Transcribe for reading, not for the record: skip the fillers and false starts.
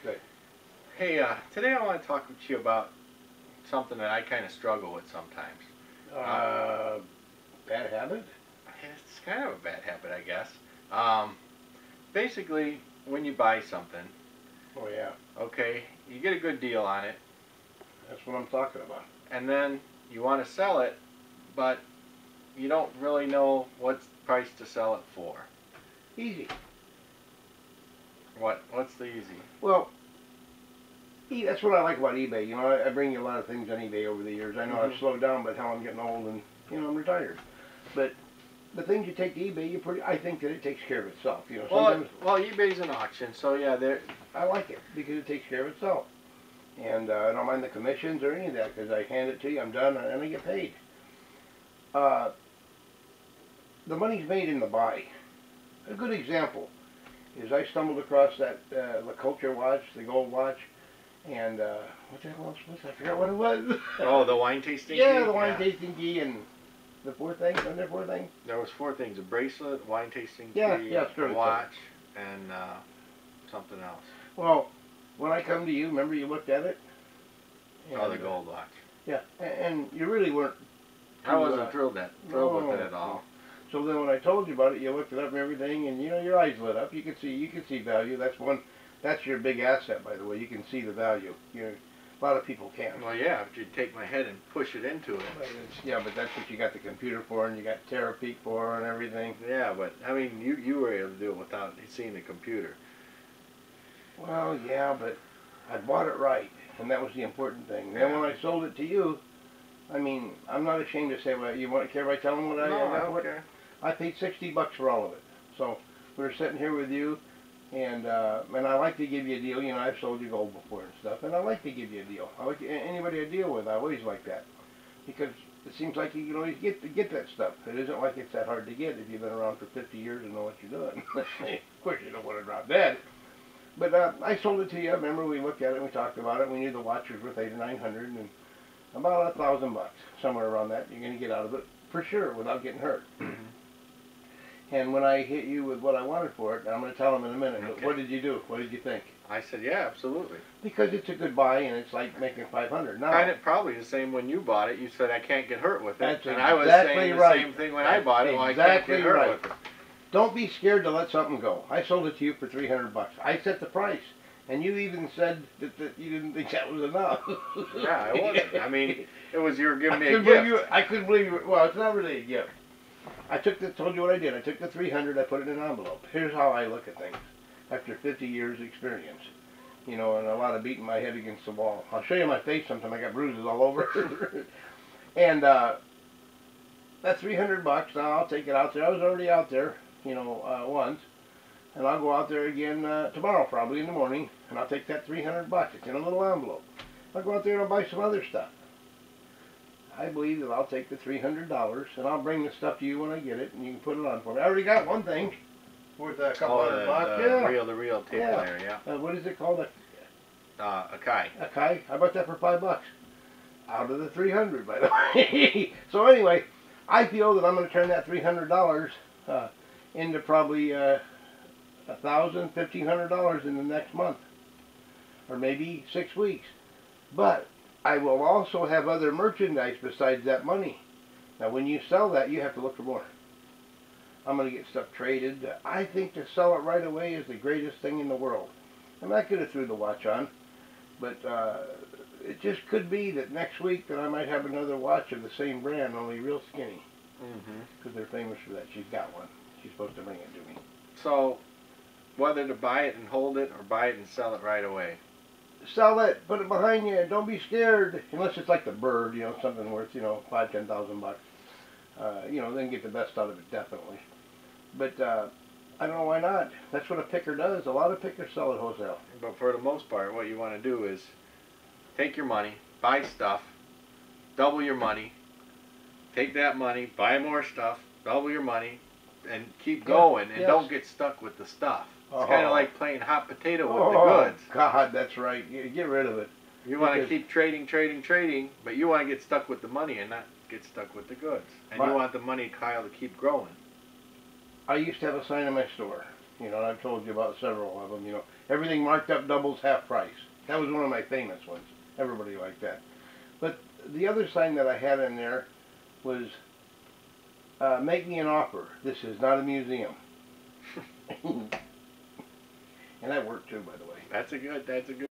Good. Hey, today I want to talk with you about something that I kind of struggle with sometimes. Bad habit? It's kind of a bad habit, I guess. Um, Basically, when you buy something, Oh, yeah. okay, you get a good deal on it, That's what I'm talking about. and then you want to sell it, but you don't really know what price to sell it for. Easy. What's the easy? Well, that's what I like about eBay. You know, I bring you a lot of things on eBay over the years. I know I've slowed down, but hell, I'm getting old and, you know, I'm retired. But the things you take to eBay, I think that it takes care of itself. You know, sometimes Well, eBay's an auction, so yeah, I like it because it takes care of itself. And I don't mind the commissions or any of that because I hand it to you, I'm done, and I get paid. The money's made in the buy. A good example is I stumbled across that La Culture watch, the gold watch, and what the hell else was it? I forgot what it was. Oh, the wine tasting key? Yeah, the wine tasting key and the four things. Wasn't there four things? There was four things: a bracelet, wine tasting key, a watch, and something else. Well, when I come to you, remember you looked at it? Oh, the gold watch. Yeah, and you really weren't. I wasn't thrilled with it at all. So then when I told you about it, you looked it up and everything, and you know your eyes lit up. You could see value. That's your big asset, by the way. You can see the value. A lot of people can't. Well, yeah, if you take my head and push it into it. Yeah, but that's what you got the computer for, and you got TerraPeak for, and everything. Yeah, but I mean, you were able to do it without seeing the computer. Well, yeah, but I bought it right, and that was the important thing. Then when I sold it to you, I mean, I'm not ashamed to say what you want. Care if I tell them what I got for it? I paid $60 for all of it. So we're sitting here with you, and I like to give you a deal. You know, I've sold you gold before and stuff, and I like to give you a deal. I like anybody I deal with. I always like that because it seems like you can always get that stuff. It isn't like it's that hard to get if you've been around for 50 years and know what you're doing. Of course, you don't want to drop dead. But I sold it to you. Remember, we looked at it and we talked about it. We knew the watch was worth $800 or $900 and about $1,000, somewhere around that. You're going to get out of it for sure without getting hurt. And when I hit you with what I wanted for it, I'm going to tell them in a minute. Okay. What did you do? What did you think? I said, yeah, absolutely. Because it's a good buy and it's like making $500. Now, kind of probably the same when you bought it. You said I can't get hurt with it, that's and exactly I was saying the right. same thing when I bought it. Well, exactly I can't get hurt with it. Don't be scared to let something go. I sold it to you for $300. I set the price, and you even said that you didn't think that was enough. Yeah, it wasn't. I mean, it was you were giving me a gift. I couldn't believe you. Well, it's not really a gift. Told you what I did. I took the $300, I put it in an envelope. Here's how I look at things after 50 years experience. You know, and a lot of beating my head against the wall. I'll show you my face sometime. I got bruises all over. And that $300, now I'll take it out there. I was already out there, you know, once. And I'll go out there again tomorrow, probably in the morning, and I'll take that $300. It's in a little envelope. I'll go out there and I'll buy some other stuff. I believe that I'll take the $300 and I'll bring the stuff to you when I get it, and you can put it on for me. I already got one thing worth a couple $100. The real tape player, yeah. What is it called? A Kai. A Kai. I bought that for $5 out of the $300, by the way. So anyway, I feel that I'm going to turn that $300 into probably $1,000, $1,500 in the next month, or maybe 6 weeks. But I will also have other merchandise besides that money. Now, when you sell that, you have to look for more. I'm going to get stuff traded. I think to sell it right away is the greatest thing in the world. I'm not going to throw the watch on, but it just could be that next week that I might have another watch of the same brand, only real skinny. Because they're famous for that. She's got one. She's supposed to bring it to me. So, whether to buy it and hold it or buy it and sell it right away? Sell it, put it behind you, don't be scared, unless it's like the bird, you know, something worth, you know, $5,000, $10,000. You know, then get the best out of it, definitely. But I don't know why not. That's what a picker does. A lot of pickers sell at wholesale. But for the most part, what you want to do is take your money, buy stuff, double your money, take that money, buy more stuff, double your money, and keep going, and don't get stuck with the stuff. It's kind of like playing hot potato with the goods. God, that's right. You get rid of it. You want to keep trading, but you want to get stuck with the money and not get stuck with the goods. And you want the money, Kyle, to keep growing. I used to have a sign in my store. You know, and I've told you about several of them. You know, everything marked up doubles half price. That was one of my famous ones. Everybody liked that. But the other sign that I had in there was, make me an offer. This is not a museum. And that worked too, by the way. That's a good